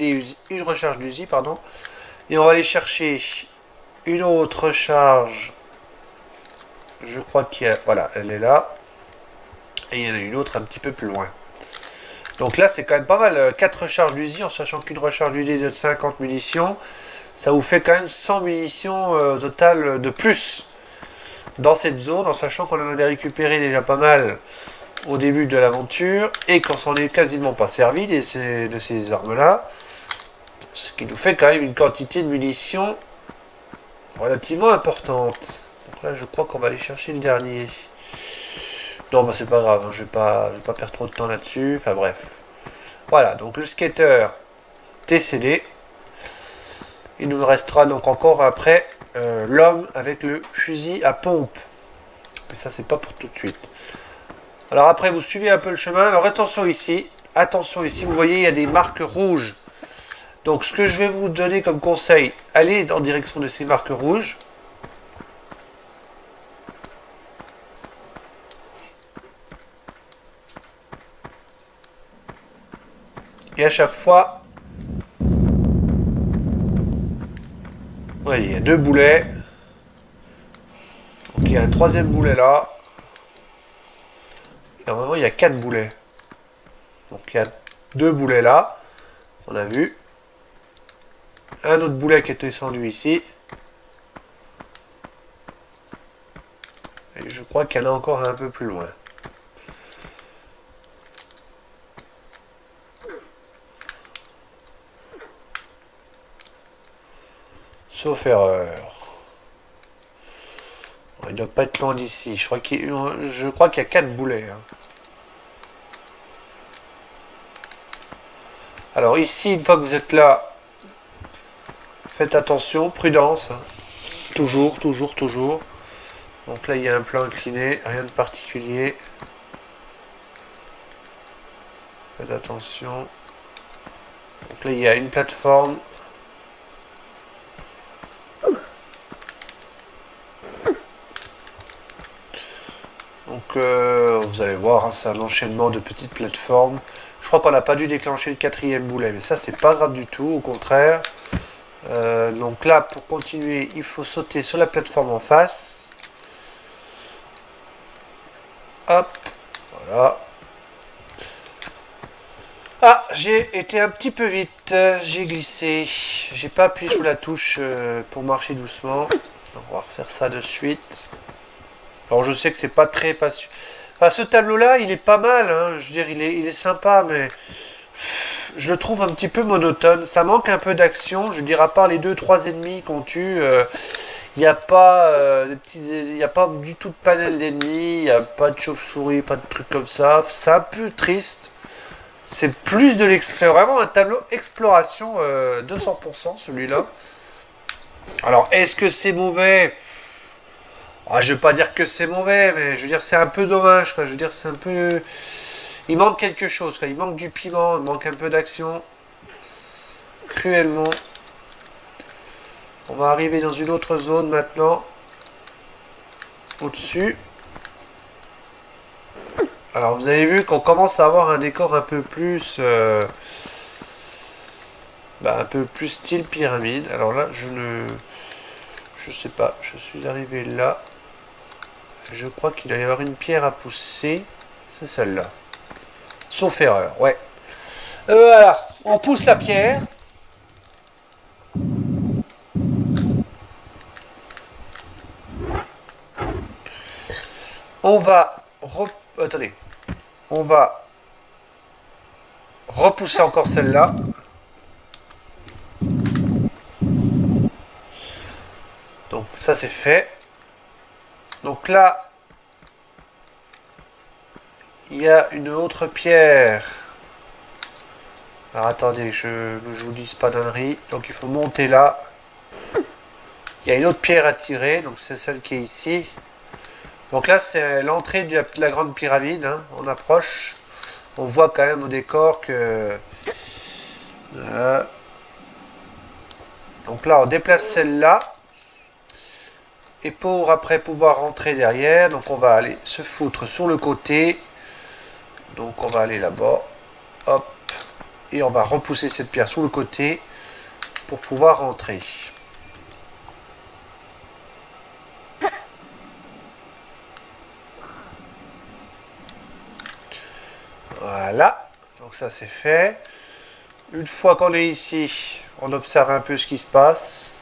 S1: une recharge d'Uzi, pardon. Et on va aller chercher une autre recharge. Je crois qu'il y a... Voilà, elle est là. Et il y en a une autre un petit peu plus loin. Donc là, c'est quand même pas mal. 4 recharges d'Uzi, en sachant qu'une recharge d'Uzi est de 50 munitions. Ça vous fait quand même 100 munitions au total de plus dans cette zone, en sachant qu'on en avait récupéré déjà pas mal au début de l'aventure. Et qu'on s'en est quasiment pas servi de ces armes-là. Ce qui nous fait quand même une quantité de munitions relativement importante. Donc là, je crois qu'on va aller chercher le dernier. Non, bah c'est pas grave, hein, je vais pas perdre trop de temps là-dessus. Enfin bref. Voilà, donc le skater décédé. Il nous restera donc encore après l'homme avec le fusil à pompe. Mais ça, c'est pas pour tout de suite. Alors après, vous suivez un peu le chemin. Alors attention ici. Attention ici, vous voyez, il y a des marques rouges. Donc ce que je vais vous donner comme conseil, allez en direction de ces marques rouges. Et à chaque fois, ouais, il y a 2 boulets. Donc il y a un 3e boulet là. Et normalement il y a 4 boulets. Donc il y a 2 boulets là. On a vu. Un autre boulet qui est descendu ici. Et je crois qu'il y en a encore un peu plus loin. Sauf erreur. Il ne doit pas être loin d'ici. Je crois qu'il y a 4 boulets. Hein. Alors ici, une fois que vous êtes là, faites attention, prudence. Hein. Toujours, toujours, toujours. Donc là, il y a un plan incliné, rien de particulier. Faites attention. Donc là, il y a une plateforme. Donc vous allez voir, hein, c'est un enchaînement de petites plateformes. Je crois qu'on n'a pas dû déclencher le 4e boulet, mais ça c'est pas grave du tout, au contraire. Donc là, pour continuer, il faut sauter sur la plateforme en face. Hop, voilà. Ah, j'ai été un petit peu vite, j'ai glissé. J'ai pas appuyé sur la touche pour marcher doucement. Donc, on va refaire ça de suite. Alors je sais que c'est pas très patient. Enfin, ce tableau-là, il est pas mal. Hein. Je veux dire, il est sympa, mais je le trouve un petit peu monotone. Ça manque un peu d'action. Je veux dire, à part les 2-3 ennemis qu'on tue, il n'y a pas y a pas du tout de panel d'ennemis. Il n'y a pas de chauve-souris, pas de trucs comme ça. C'est un peu triste. C'est plus de l'exploration. C'est vraiment un tableau exploration 200% celui-là. Alors, est-ce que c'est mauvais? Ah, je vais pas dire que c'est mauvais, mais je veux dire c'est un peu dommage, quoi. Je veux dire c'est un peu... Il manque quelque chose, quoi. Il manque du piment, il manque un peu d'action. Cruellement. On va arriver dans une autre zone maintenant. Au-dessus. Alors vous avez vu qu'on commence à avoir un décor un peu plus... un peu plus style pyramide. Alors là, je sais pas, je suis arrivé là. Je crois qu'il va y avoir une pierre à pousser. C'est celle-là. Sauf erreur, ouais. Voilà, on pousse la pierre. On va... Attendez. On va repousser encore celle-là. Donc ça c'est fait. Donc là, il y a une autre pierre. Alors attendez, je vous dis pas d'ânerie. Donc il faut monter là. Il y a une autre pierre à tirer, donc c'est celle qui est ici. Donc là c'est l'entrée de la grande pyramide. Hein. On approche. On voit quand même au décor que... Donc là on déplace celle-là. Et pour après pouvoir rentrer derrière, donc on va aller se foutre sur le côté. Donc on va aller là-bas. Hop. Et on va repousser cette pierre sur le côté pour pouvoir rentrer. Voilà. Donc ça c'est fait. Une fois qu'on est ici, on observe un peu ce qui se passe.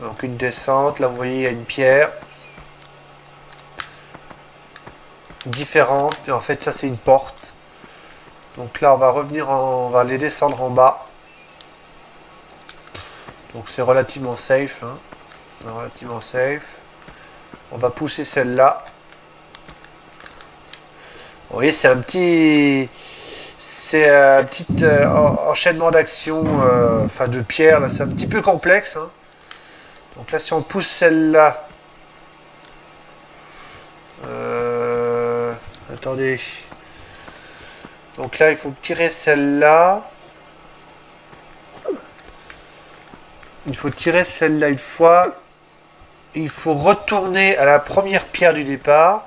S1: Donc une descente, là vous voyez il y a une pierre différente, et en fait ça c'est une porte. Donc là on va revenir, on va aller descendre en bas. Donc c'est relativement safe, hein. Relativement safe. On va pousser celle-là. Vous voyez c'est un petit enchaînement d'actions, enfin de pierres, là c'est un petit peu complexe, hein. Donc là, si on pousse celle-là... attendez. Donc là, il faut tirer celle-là. Il faut tirer celle-là une fois. Il faut retourner à la première pierre du départ.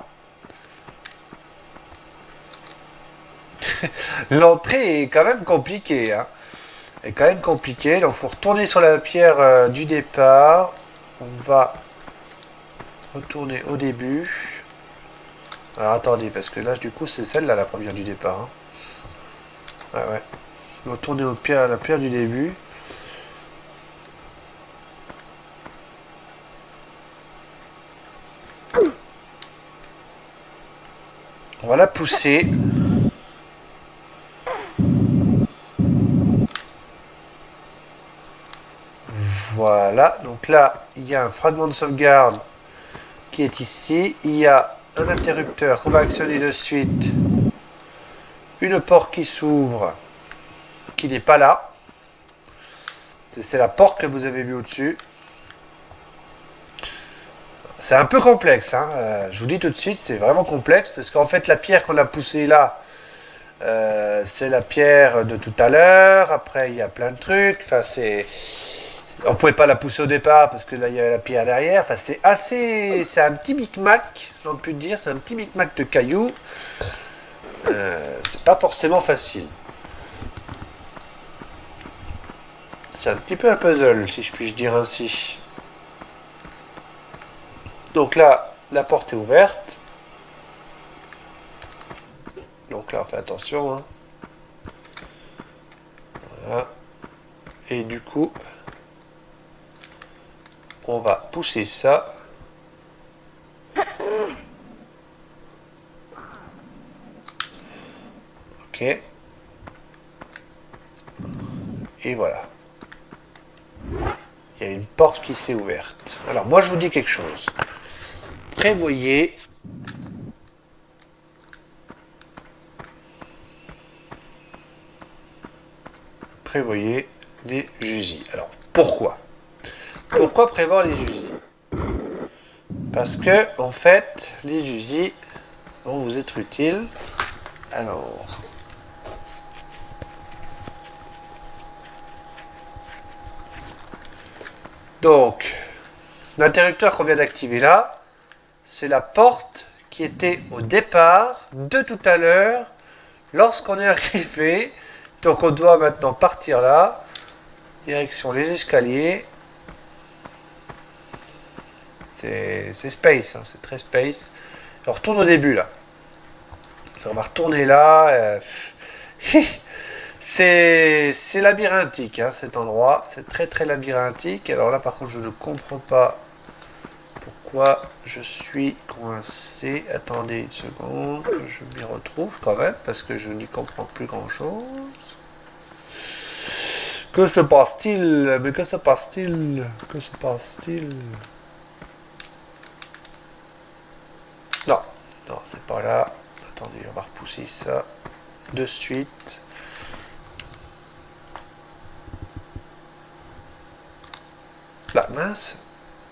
S1: L'entrée est quand même compliquée. Hein. Est quand même compliquée. Donc il faut retourner sur la pierre du départ. On va retourner au début. Alors attendez, parce que là du coup c'est celle-là la première du départ. Hein. Ah ouais. Retourner à la pierre du début. On va la pousser. Voilà, donc là, il y a un fragment de sauvegarde qui est ici. Il y a un interrupteur qu'on va actionner de suite. Une porte qui s'ouvre, qui n'est pas là. C'est la porte que vous avez vue au-dessus. C'est un peu complexe, hein. Je vous dis tout de suite, c'est vraiment complexe, parce qu'en fait, la pierre qu'on a poussée là, c'est la pierre de tout à l'heure. Après, il y a plein de trucs. Enfin, on pouvait pas la pousser au départ, parce que là, il y a la pierre derrière. Enfin, c'est un petit micmac, j'ai envie de dire. C'est un petit micmac de cailloux. C'est pas forcément facile. C'est un petit peu un puzzle, si je puis dire ainsi. Donc là, la porte est ouverte. Donc là, on fait attention. Hein. Voilà. Et du coup, on va pousser ça. Ok. Et voilà. Il y a une porte qui s'est ouverte. Alors moi, je vous dis quelque chose. Prévoyez des fusils. Alors, pourquoi prévoir les fusils? Parce que, en fait, les fusils vont vous être utiles. Alors... Donc, l'interrupteur qu'on vient d'activer là, c'est la porte qui était au départ de tout à l'heure lorsqu'on est arrivé. Donc on doit maintenant partir là, direction les escaliers. C'est space, hein, c'est très space. On retourne au début là. On va retourner là. C'est labyrinthique, hein, cet endroit. C'est très très labyrinthique. Alors là par contre je ne comprends pas pourquoi je suis coincé. Attendez une seconde, je m'y retrouve quand même parce que je n'y comprends plus grand chose. Que se passe-t-il? Mais que se passe-t-il? Que se passe-t-il? Non, non, c'est pas là. Attendez, on va repousser ça de suite. Bah mince,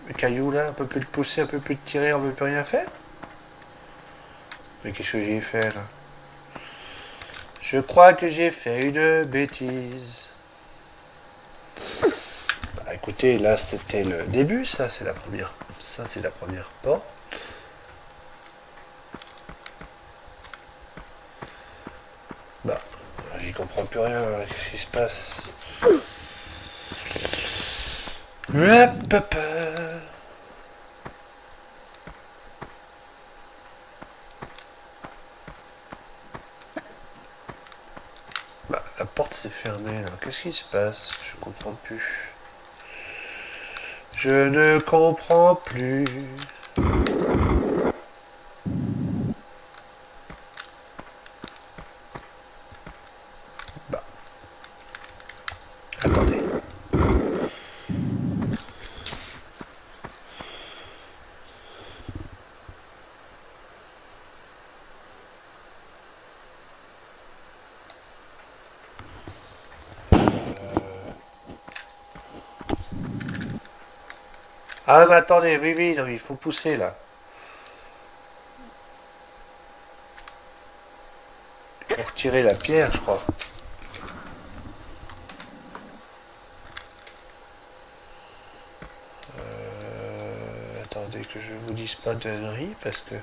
S1: le caillou là, on peut plus le pousser, on peut plus le tirer, on peut plus rien faire. Mais qu'est-ce que j'ai fait là? Je crois que j'ai fait une bêtise. Bah écoutez, là c'était le début, ça c'est la première porte. Bah, j'y comprends plus rien, qu'est-ce qui se passe? Bah, la porte s'est fermée là. Qu'est-ce qui se passe? Je comprends plus. Je ne comprends plus. Bah. Attendez. Ah mais attendez, oui, oui, non, il faut pousser là. Il faut retirer la pierre, je crois. que je vous dise pas de conneries, parce que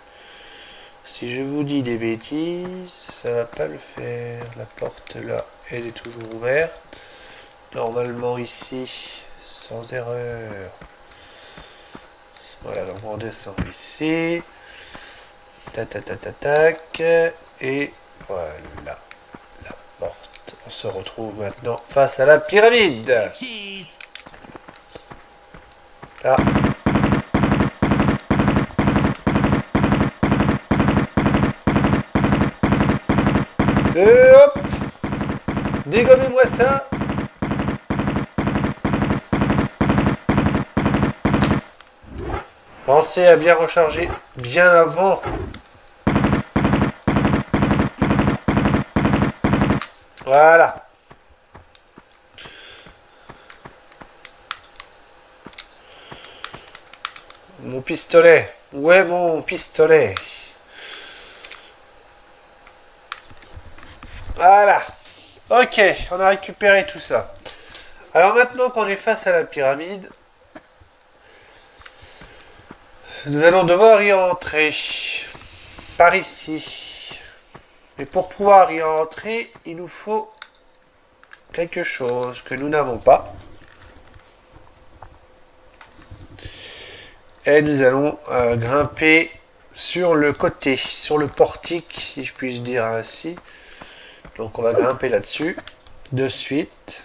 S1: si je vous dis des bêtises, ça va pas le faire. La porte là, elle est toujours ouverte. Normalement ici, sans erreur. Voilà, donc on descend ici. Tac, tac, tac, tac, tac. Et voilà, la porte. On se retrouve maintenant face à la pyramide.
S2: Cheese.
S1: Là. Et hop! Dégommez-moi ça! Pensez à bien recharger bien avant. Voilà. Mon pistolet. Où est mon pistolet? Voilà. Ok, on a récupéré tout ça. Alors maintenant qu'on est face à la pyramide, nous allons devoir y entrer. Par ici. Mais pour pouvoir y entrer, il nous faut quelque chose que nous n'avons pas. Et nous allons grimper sur le côté, sur le portique, si je puis dire ainsi. Donc on va grimper là-dessus, de suite.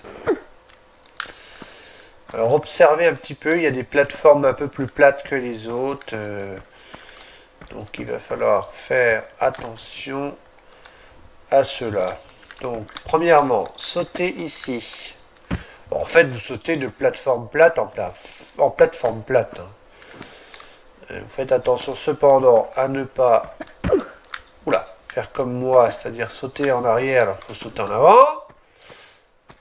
S1: Alors observez un petit peu, il y a des plateformes un peu plus plates que les autres. Donc il va falloir faire attention à cela. Donc premièrement, sautez ici. Bon, en fait, vous sautez de plateforme plate en plateforme plate. Hein. Vous faites attention cependant à ne pas faire comme moi, c'est-à-dire sauter en arrière alors qu'il faut sauter en avant.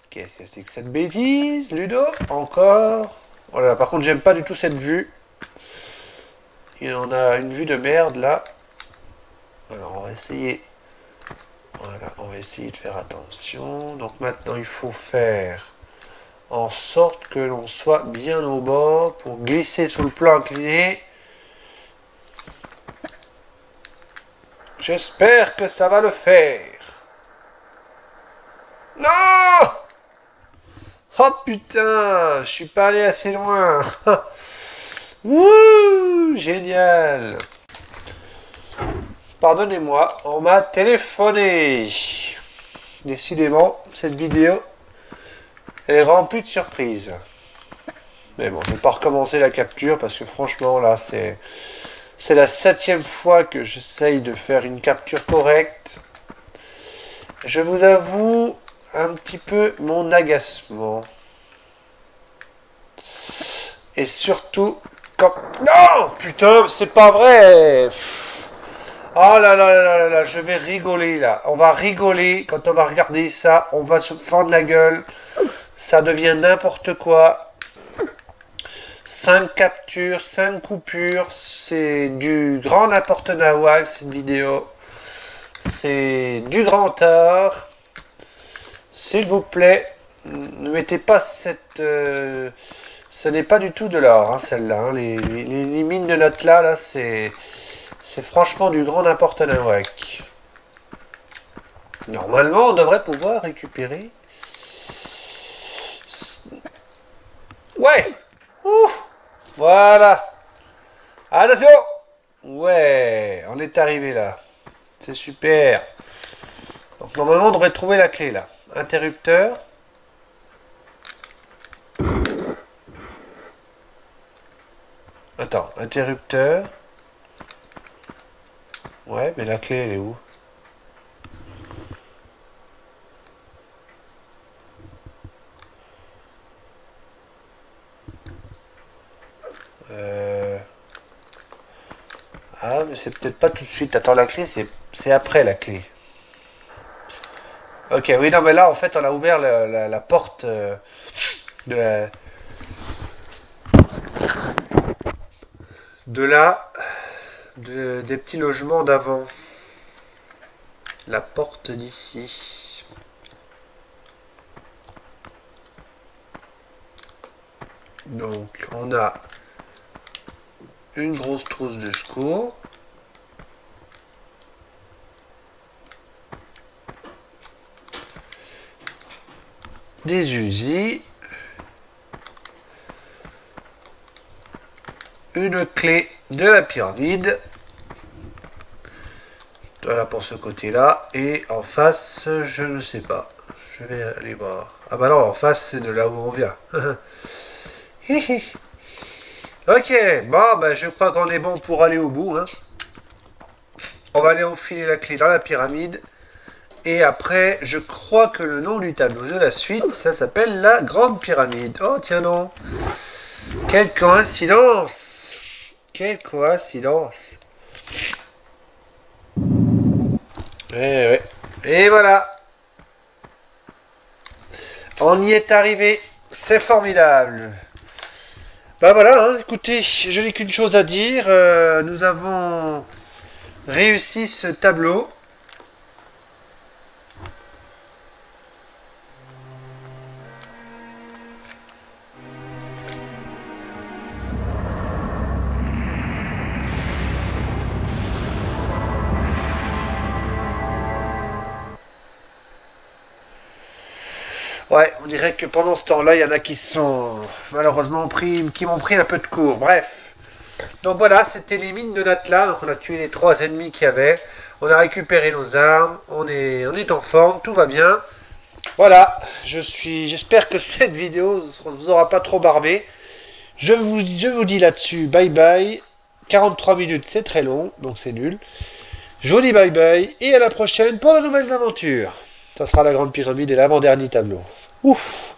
S1: Qu'est-ce que c'est que cette bêtise, Ludo? Encore. Voilà, par contre, j'aime pas du tout cette vue. Il en a une vue de merde là. Alors, on va essayer. Voilà, on va essayer de faire attention. Donc maintenant, il faut faire en sorte que l'on soit bien au bord pour glisser sous le plan incliné. J'espère que ça va le faire. Non! Oh putain, je suis pas allé assez loin. Wouh, génial. Pardonnez-moi, on m'a téléphoné. Décidément, cette vidéo, elle est remplie de surprises. Mais bon, je ne vais pas recommencer la capture parce que franchement, là, c'est la 7e fois que j'essaye de faire une capture correcte. Je vous avoue un petit peu mon agacement. Et surtout, quand... Non! Putain, c'est pas vrai! Oh là là là là là, je vais rigoler là. On va rigoler quand on va regarder ça. On va se fendre la gueule. Ça devient n'importe quoi. 5 captures, 5 coupures. C'est du grand n'importe nawak cette vidéo. C'est du grand art. S'il vous plaît, ne mettez pas cette... ce n'est pas du tout de l'or, hein, celle-là. Hein. Les mines de notes là, c'est franchement du grand n'importe nawak. Normalement, on devrait pouvoir récupérer... Ouais. Ouh. Voilà. Attention. Ouais, on est arrivé là. C'est super. Donc normalement, on devrait trouver la clé là. Interrupteur. Attends, interrupteur. Ouais, mais la clé, elle est où? Ah, mais c'est peut-être pas tout de suite. Attends, la clé, c'est après la clé. Ok, oui, non, mais là, en fait, on a ouvert la porte de la... des petits logements d'avant. La porte d'ici. Donc, on a Une grosse trousse de secours. Des usines. Une clé de la pyramide. Voilà pour ce côté-là. Et en face, je ne sais pas. Je vais aller voir. Ah bah non, en face, c'est de là où on vient. Ok, bon, bah je crois qu'on est bon pour aller au bout. Hein. On va aller enfiler la clé dans la pyramide. Et après, je crois que le nom du tableau de la suite, ça s'appelle la Grande Pyramide. Oh, tiens non. Quelle coïncidence. Quelle coïncidence. Ouais. Et voilà. On y est arrivé. C'est formidable. Bah voilà, hein, écoutez, je n'ai qu'une chose à dire. Nous avons réussi ce tableau. Ouais, on dirait que pendant ce temps-là, il y en a qui sont malheureusement qui m'ont pris un peu de court. Bref. Donc voilà, c'était les mines de Natla. Donc on a tué les 3 ennemis qu'il y avait. On a récupéré nos armes. On est en forme, tout va bien. Voilà, j'espère que cette vidéo ne vous aura pas trop barbé. Je vous dis là-dessus, bye bye. 43 minutes, c'est très long, donc c'est nul. Je vous dis bye bye et à la prochaine pour de nouvelles aventures. Ça sera la Grande Pyramide et l'avant-dernier tableau. Ouf!